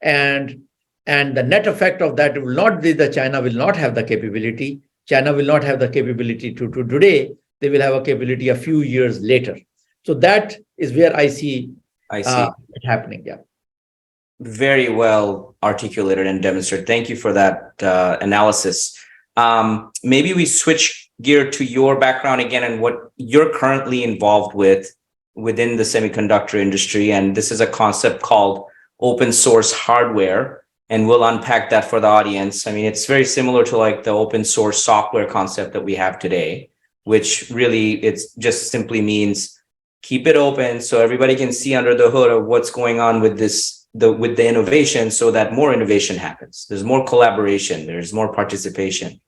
And the net effect of that will not be that China will not have the capability. China will not have the capability to today. They will have a capability a few years later. So that is where I see it happening. Yeah. Very well articulated and demonstrated. Thank you for that analysis. Maybe we switch gear to your background again and what you're currently involved with within the semiconductor industry. And this is a concept called open source hardware. And we'll unpack that for the audience. I mean, it's very similar to like the open source software concept that we have today, which really it's just simply means keep it open so everybody can see under the hood of what's going on with with the innovation so that more innovation happens. There's more collaboration, there's more participation.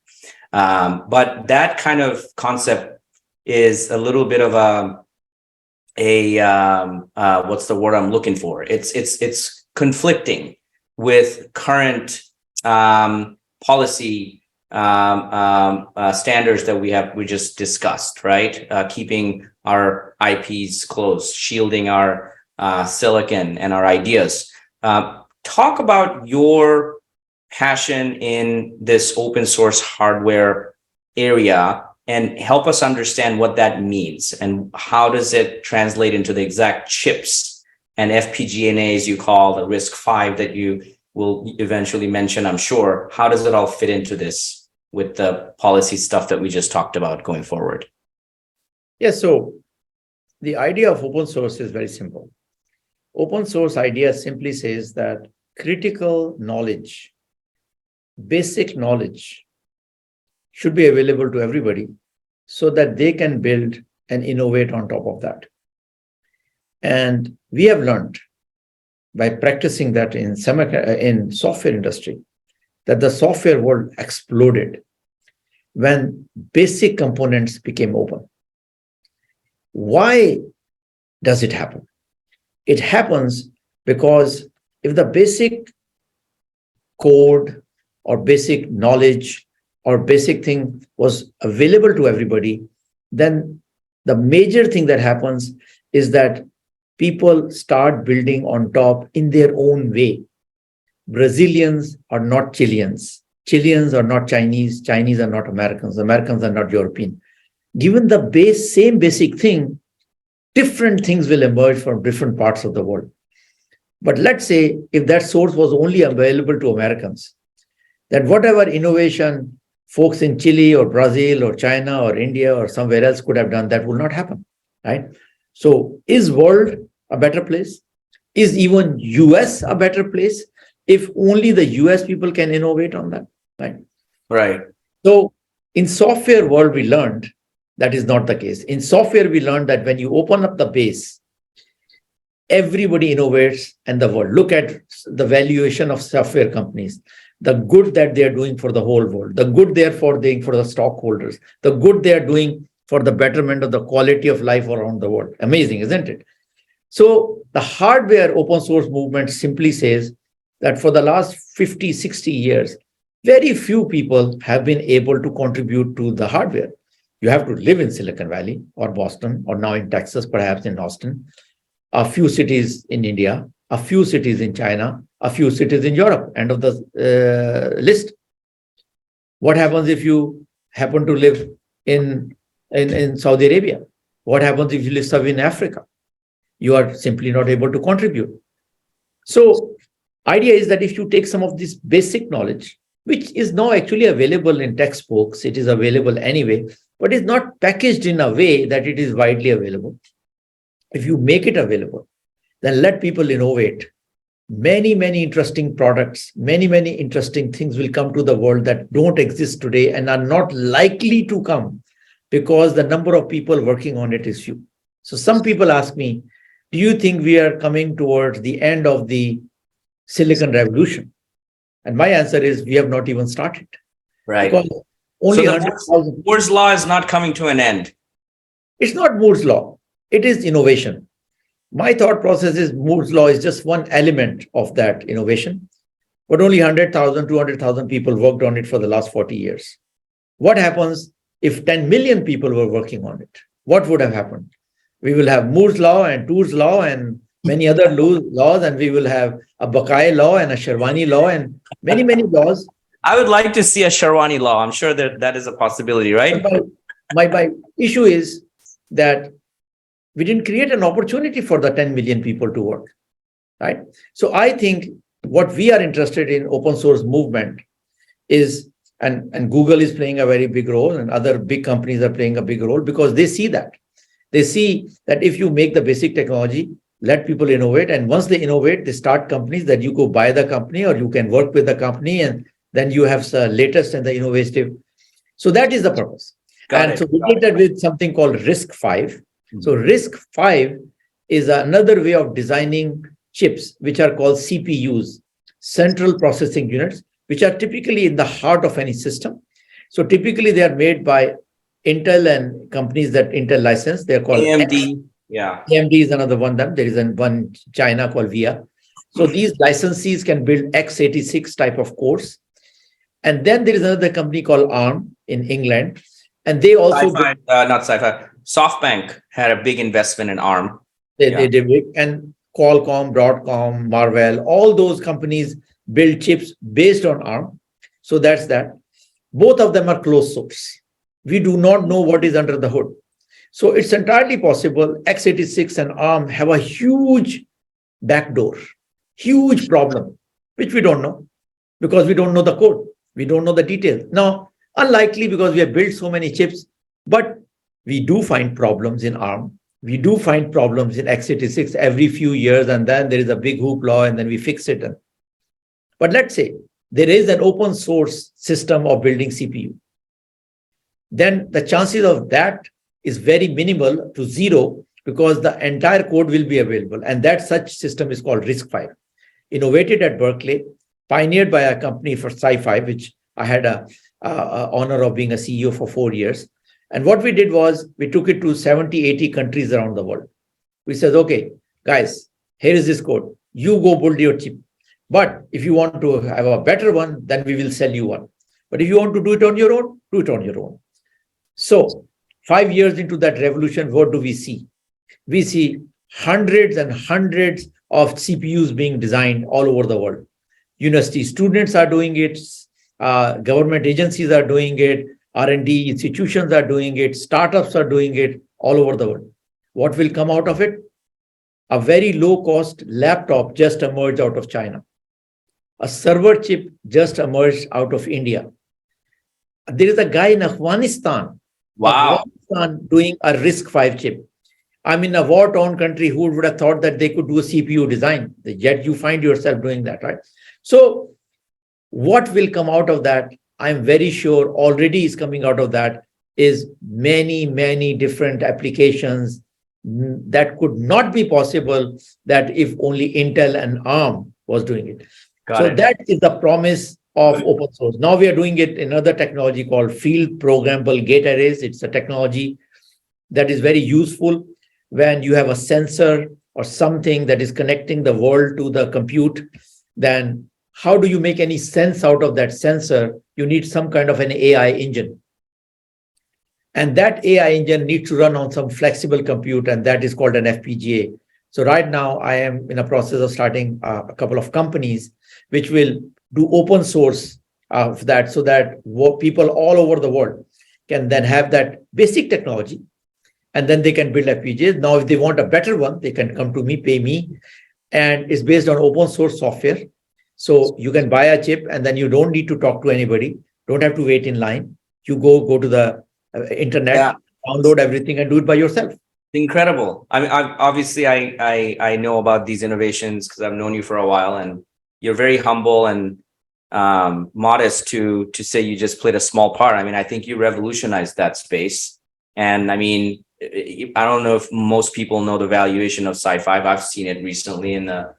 But that kind of concept is a little bit of what's the word I'm looking for? It's conflicting with current policy standards that we just discussed, right? Keeping our IPs closed, shielding our silicon and our ideas. Talk about your passion in this open source hardware area and help us understand what that means and how does it translate into the exact chips and FPGAs you call the RISC-V that you will eventually mention, I'm sure. How does it all fit into this with the policy stuff that we just talked about going forward? Yeah, so the idea of open source is very simple. Open source idea simply says that critical knowledge, basic knowledge should be available to everybody so that they can build and innovate on top of that. And we have learned by practicing that in software industry that the software world exploded when basic components became open. Why does it happen? It happens because if the basic code or basic knowledge or basic thing was available to everybody, then the major thing that happens is that people start building on top in their own way. Brazilians are not Chileans. Chileans are not Chinese. Chinese are not Americans. Americans are not European. Given the same basic thing, different things will emerge from different parts of the world. But let's say if that source was only available to Americans, then whatever innovation folks in Chile or Brazil or China or India or somewhere else could have done, that will not happen, right? So is world a better place? Is even US a better place if only the US people can innovate on that, right? Right. So in software world, we learned that is not the case. In software, we learned that when you open up the base, everybody innovates and the world. Look at the valuation of software companies, the good that they're doing for the whole world, the good they're doing for the stockholders, the good they're doing for the betterment of the quality of life around the world. Amazing, isn't it? So the hardware open source movement simply says that for the last 50, 60 years, very few people have been able to contribute to the hardware. You have to live in Silicon Valley or Boston, or now in Texas, perhaps in Austin, a few cities in India, a few cities in China, a few cities in Europe, end of the list. What happens if you happen to live in Saudi Arabia? What happens if you live in Africa? You are simply not able to contribute. So idea is that if you take some of this basic knowledge, which is now actually available in textbooks, it is available anyway, but it's not packaged in a way that it is widely available. If you make it available, then let people innovate. Many, many interesting products, many, many interesting things will come to the world that don't exist today and are not likely to come because the number of people working on it is few. So some people ask me, do you think we are coming towards the end of the Silicon Revolution? And my answer is we have not even started. Right. Because only so 100,000. Moore's law is not coming to an end. It's not Moore's law. It is innovation. My thought process is Moore's law is just one element of that innovation, but only 100,000, 200,000 people worked on it for the last 40 years. What happens if 10 million people were working on it? What would have happened? We will have Moore's law and Tour's law and many other laws, and we will have a Buckeye law and a Sherwani law and many, many laws. I would like to see a Sherwani law. I'm sure that is a possibility, right? My issue is that we didn't create an opportunity for the 10 million people to work, right? So I think what we are interested in open source movement is, and Google is playing a very big role, and other big companies are playing a big role because they see that. They see that if you make the basic technology, let people innovate, and once they innovate, they start companies that you go buy the company or you can work with the company, and then you have the latest and the innovative. So that is the purpose. So we did that with something called RISC-V. So RISC-V is another way of designing chips, which are called CPUs, central processing units, which are typically in the heart of any system. So typically they are made by Intel and companies that Intel license. They're called AMD. Yeah. AMD is another one. There is one China called VIA. So these licensees can build x86 type of cores. And then there is another company called ARM in England. And they also... not sci-fi. SoftBank had a big investment in ARM. They did big. And Qualcomm, Broadcom, Marvell, all those companies build chips based on ARM. So that's that. Both of them are closed source. We do not know what is under the hood. So it's entirely possible x86 and ARM have a huge backdoor, huge problem, which we don't know because we don't know the code. We don't know the details. Now, unlikely because we have built so many chips, but we do find problems in ARM. We do find problems in x86 every few years, and then there is a big hoopla, and then we fix it. But let's say there is an open source system of building CPU. Then the chances of that is very minimal to zero because the entire code will be available. And that such system is called RISC-V, innovated at Berkeley, pioneered by a company for Sci-Fi, which I had a honor of being a CEO for 4 years. And what we did was we took it to 70, 80 countries around the world. We said, okay, guys, here is this code. You go build your chip. But if you want to have a better one, then we will sell you one. But if you want to do it on your own, do it on your own. So 5 years into that revolution, what do we see? We see hundreds and hundreds of CPUs being designed all over the world. University students are doing it. Government agencies are doing it. R&D institutions are doing it. Startups are doing it all over the world. What will come out of it? A very low-cost laptop just emerged out of China. A server chip just emerged out of India. There is a guy in Afghanistan. Wow. Afghanistan doing a RISC-V chip. I'm in a war-torn country. Who would have thought that they could do a CPU design? Yet you find yourself doing that, right? So what will come out of that? I'm very sure already is coming out of that is many, many different applications that could not be possible that if only Intel and ARM was doing it. That is the promise of open source. Now we are doing it in another technology called field programmable gate arrays. It's a technology that is very useful when you have a sensor or something that is connecting the world to the compute. Then how do you make any sense out of that sensor? You need some kind of an AI engine. And that AI engine needs to run on some flexible compute, and that is called an FPGA. So right now, I am in a process of starting a couple of companies which will do open source of that, so that people all over the world can then have that basic technology, and then they can build FPGAs. Now, if they want a better one, they can come to me, pay me, and it's based on open source software. So you can buy a chip, and then you don't need to talk to anybody, don't have to wait in line. You go to the internet, download everything, and do it by yourself. Incredible. I mean, obviously, I know about these innovations because I've known you for a while, and you're very humble and modest to say you just played a small part. I mean, I think you revolutionized that space. And I mean, I don't know if most people know the valuation of Sci-5. I've seen it recently in the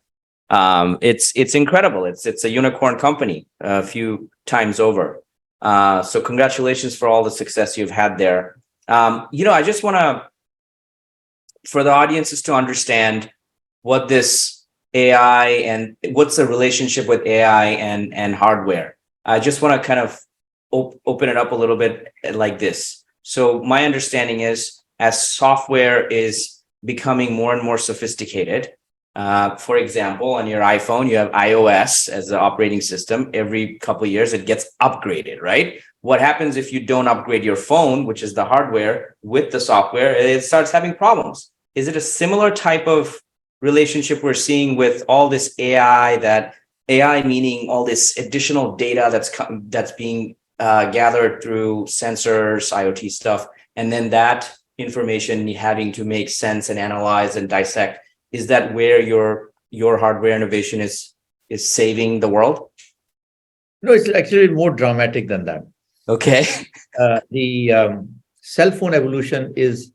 it's incredible. It's a unicorn company a few times over. So congratulations for all the success you've had there. I just want to, for the audiences to understand what this AI and what's the relationship with AI and hardware. I just want to kind of open it up a little bit like this. So my understanding is, as software is becoming more and more sophisticated, for example, on your iPhone, you have iOS as the operating system. Every couple of years, it gets upgraded, right? What happens if you don't upgrade your phone, which is the hardware, with the software? It starts having problems. Is it a similar type of relationship we're seeing with all this AI? That AI meaning all this additional data that's being gathered through sensors, IoT stuff, and then that information having to make sense and analyze and dissect. Is that where your hardware innovation is saving the world? No, it's actually more dramatic than that. Okay. The cell phone evolution is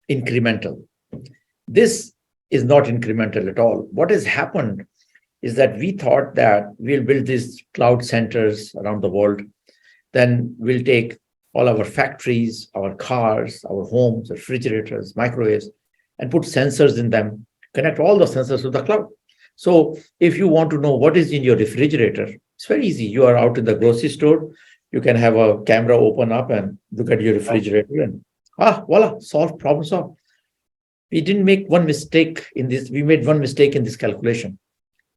incremental. This is not incremental at all. What has happened is that we thought that we'll build these cloud centers around the world. Then we'll take all our factories, our cars, our homes, refrigerators, microwaves, and put sensors in them, connect all the sensors to the cloud. So if you want to know what is in your refrigerator, it's very easy. You are out in the grocery store, you can have a camera open up and look at your refrigerator and voila, problem solved. We didn't make one mistake in this. We made one mistake in this calculation.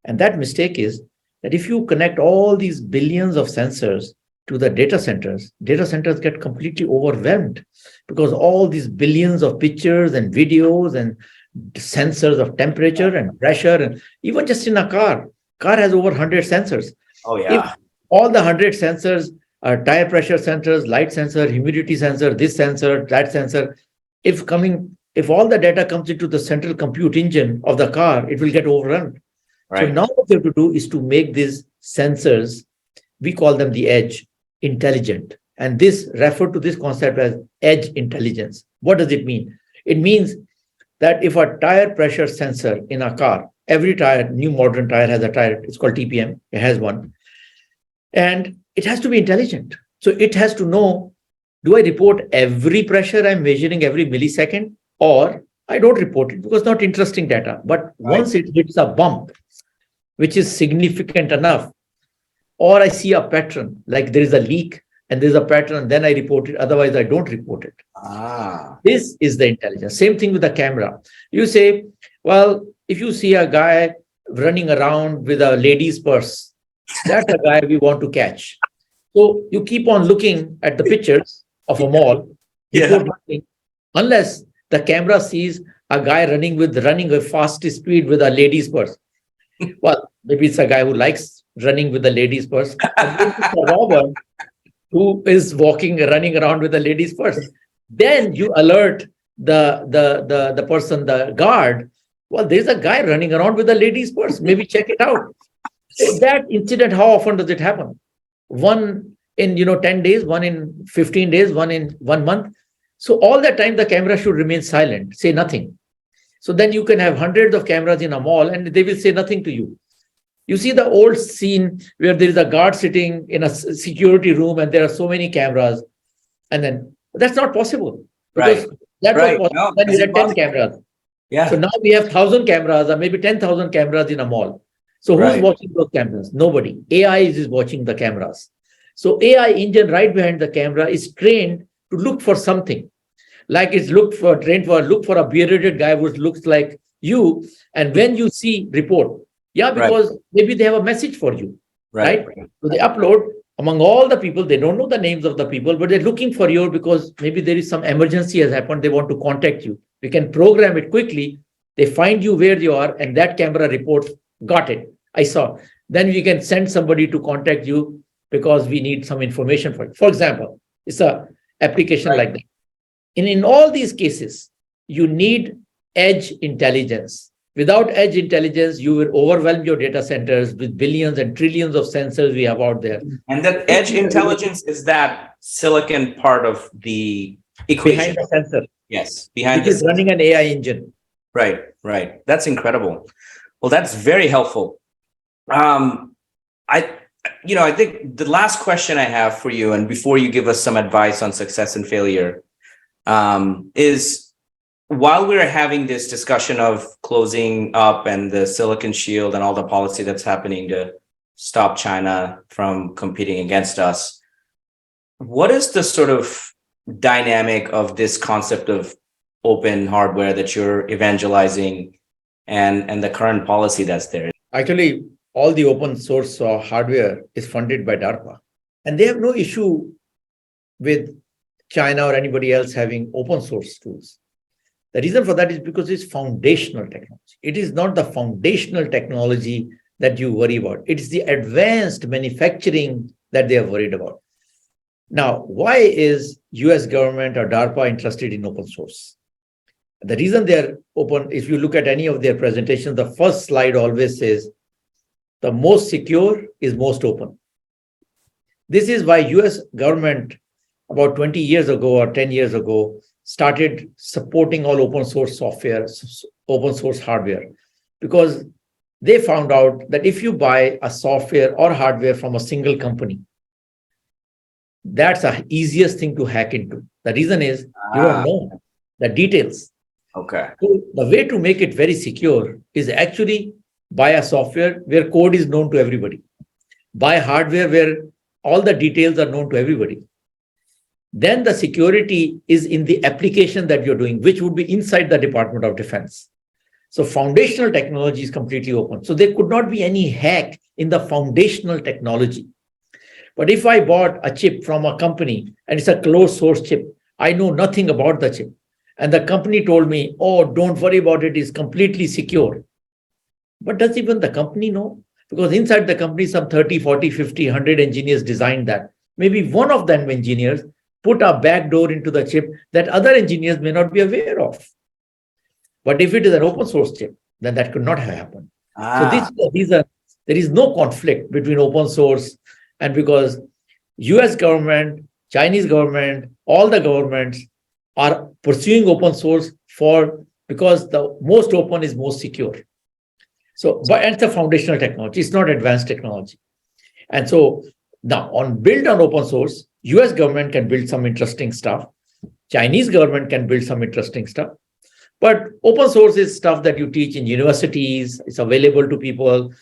And that mistake is that if you connect all these billions of sensors to the data centers get completely overwhelmed, because all these billions of pictures and videos and sensors of temperature and pressure, and even just in a car has over 100 sensors. Oh yeah. If all the 100 sensors are tire pressure sensors, light sensor, humidity sensor, this sensor, that sensor, if all the data comes into the central compute engine of the car, it will get overrun. Right. So now what we have to do is to make these sensors, we call them the edge, intelligent. And this referred to this concept as edge intelligence. What does it mean? It means that if a tire pressure sensor in a car, every tire, new modern tire has a tire, it's called TPM, it has one. And it has to be intelligent. So it has to know, do I report every pressure I'm measuring every millisecond, or I don't report it because not interesting data. But once it hits a bump, which is significant enough, or I see a pattern, like there is a leak and there's a pattern, then I report it. Otherwise, I don't report it. This is the intelligence. Same thing with the camera. You say, well, if you see a guy running around with a lady's purse, that's a guy we want to catch. So you keep on looking at the pictures of a mall, unless the camera sees a guy running a fast speed with a lady's purse. Well, maybe it's a guy who likes running with the lady's purse. It's a robber who is running around with a lady's purse. Then you alert the person, the guard. Well, there's a guy running around with a lady's purse. Maybe check it out. So that incident, how often does it happen? One in 10 days, one in 15 days, one in 1 month. So all that time, the camera should remain silent, say nothing. So then you can have hundreds of cameras in a mall and they will say nothing to you. You see the old scene where there is a guard sitting in a security room and there are so many cameras. And then That's not possible. Because Right. that was Right. possible No, when it's you had 10 impossible. cameras. Yeah. So now we have 1,000 cameras or maybe 10,000 cameras in a mall. So who's Right. watching those cameras? Nobody. AI is watching the cameras. So AI engine right behind the camera is trained to look for something. Like it's trained for look for a bearded guy who looks like you. And when you see report, yeah, Right. because maybe they have a message for you, Right. right? So they upload among all the people, they don't know the names of the people, but they're looking for you because maybe there is some emergency has happened. They want to contact you. We can program it quickly. They find you where you are, and that camera reports, got it. I saw. Then we can send somebody to contact you because we need some information for it. For example, it's a application like that. In all these cases, you need edge intelligence. Without edge intelligence, you will overwhelm your data centers with billions and trillions of sensors we have out there. And that edge intelligence is that silicon part of the equation. Behind the sensor. Yes, behind which is running an AI engine. Right, right. That's incredible. Well, that's very helpful. I think the last question I have for you, and before you give us some advice on success and failure, is while we're having this discussion of closing up and the Silicon Shield and all the policy that's happening to stop China from competing against us, what is the sort of dynamic of this concept of open hardware that you're evangelizing and the current policy that's there? Actually, all the open source hardware is funded by DARPA. And they have no issue with China or anybody else having open source tools. The reason for that is because it's foundational technology. It is not the foundational technology that you worry about. It's the advanced manufacturing that they are worried about. Now, why is US government or DARPA interested in open source? The reason they're open, if you look at any of their presentations, the first slide always says, the most secure is most open. This is why US government about 20 years ago or 10 years ago started supporting all open source software, open source hardware, because they found out that if you buy a software or hardware from a single company, that's the easiest thing to hack into. The reason is you don't know the details. Okay. So the way to make it very secure is actually buy a software where code is known to everybody. Buy hardware where all the details are known to everybody. Then the security is in the application that you're doing, which would be inside the Department of Defense. So foundational technology is completely open. So there could not be any hack in the foundational technology. But if I bought a chip from a company and it's a closed source chip, I know nothing about the chip. And the company told me, oh, don't worry about it, it's completely secure. But does even the company know? Because inside the company, some 30, 40, 50, 100 engineers designed that. Maybe one of them engineers put a backdoor into the chip that other engineers may not be aware of. But if it is an open source chip, then that could not have happened. So there is no conflict between open source, and because US government, Chinese government, all the governments are pursuing open source because the most open is most secure. So, but it's a foundational technology, it's not advanced technology. And so now built on open source, US government can build some interesting stuff. Chinese government can build some interesting stuff. But open source is stuff that you teach in universities. It's available to people.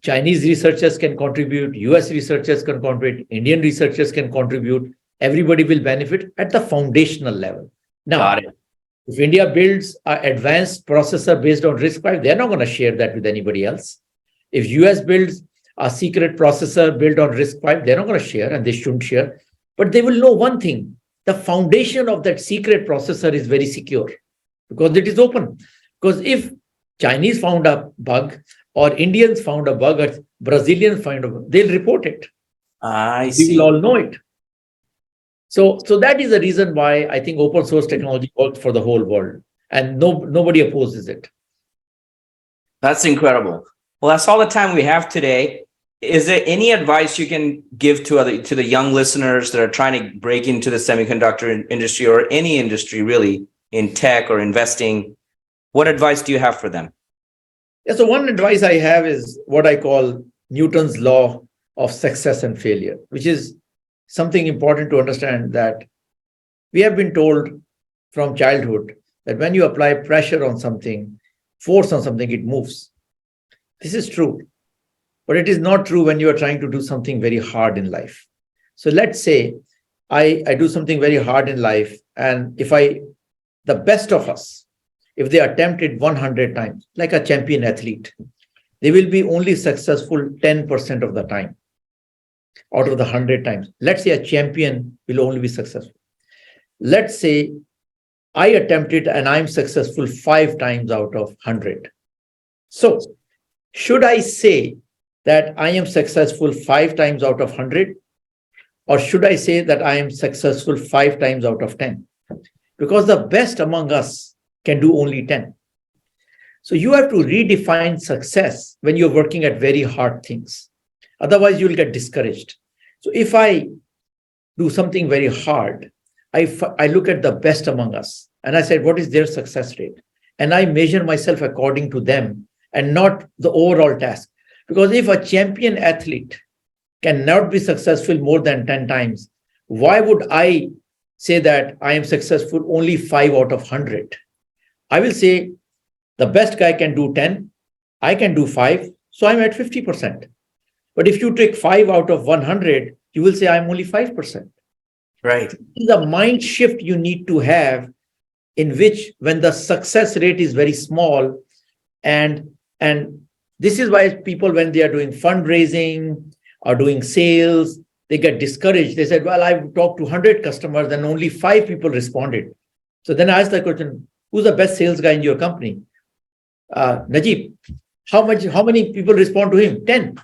Chinese researchers can contribute. US researchers can contribute. Indian researchers can contribute. Everybody will benefit at the foundational level. Now, if India builds an advanced processor based on RISC-V, they're not going to share that with anybody else. If US builds a secret processor built on RISC-V, they're not going to share, and they shouldn't share. But they will know one thing: the foundation of that secret processor is very secure because it is open. Because if Chinese found a bug, or Indians found a bug, or Brazilians find a bug, they'll report it. I see. We will all know it. So that is the reason why I think open source technology works for the whole world, and nobody opposes it. That's incredible. Well, that's all the time we have today. Is there any advice you can give to the young listeners that are trying to break into the semiconductor industry, or any industry really, in tech or investing? What advice do you have for them? Yeah, so one advice I have is what I call Newton's law of success and failure, which is something important to understand, that We have been told from childhood that when you apply pressure on something, force on something, it moves. This is true. But it is not true when you are trying to do something very hard in life. So let's say I do something very hard in life, and the best of us, if they attempt it 100 times, like a champion athlete, they will be only successful 10% of the time out of the 100 times. Let's say a champion will only be successful. Let's say I attempt it and I'm successful 5 times out of 100. So should I say that I am successful 5 times out of 100? Or should I say that I am successful 5 times out of 10? Because the best among us can do only 10. So you have to redefine success when you're working at very hard things. Otherwise, you'll get discouraged. So if I do something very hard, I look at the best among us and I said, what is their success rate? And I measure myself according to them and not the overall task. Because if a champion athlete cannot be successful more than 10 times, why would I say that I am successful only 5 out of 100? I will say the best guy can do 10, I can do 5, so I'm at 50%. But if you take 5 out of 100, you will say I'm only 5%. Right. The mind shift you need to have, in which when the success rate is very small, and this is why people, when they are doing fundraising or doing sales, they get discouraged. They said, well, I've talked to 100 customers and only 5 people responded. So then I asked the question, who's the best sales guy in your company? Najib. How many people respond to him? 10.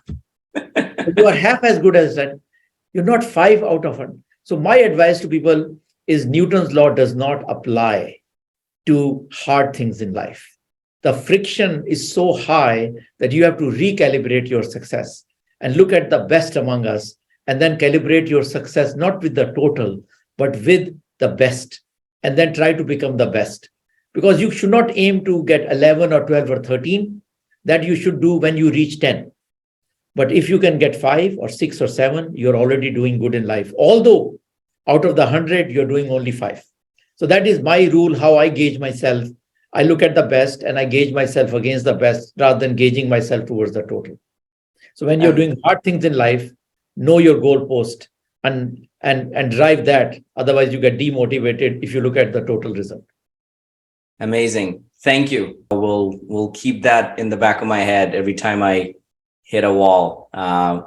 You are half as good as that. You're not 5 out of 100. So my advice to people is Newton's law does not apply to hard things in life. The friction is so high that you have to recalibrate your success and look at the best among us, and then calibrate your success, not with the total, but with the best, and then try to become the best. Because you should not aim to get 11 or 12 or 13. That you should do when you reach 10. But if you can get 5 or 6 or 7, you're already doing good in life. Although out of the 100, you're doing only 5. So that is my rule, how I gauge myself. I look at the best and I gauge myself against the best rather than gauging myself towards the total. So when you're doing hard things in life, know your goalpost and drive that. Otherwise, you get demotivated if you look at the total result. Amazing. Thank you. We'll keep that in the back of my head every time I hit a wall,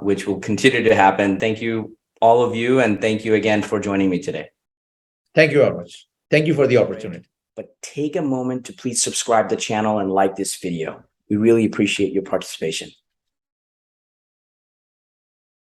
which will continue to happen. Thank you, all of you, and thank you again for joining me today. Thank you very much. Thank you for the opportunity. But take a moment to please subscribe to the channel and like this video. We really appreciate your participation.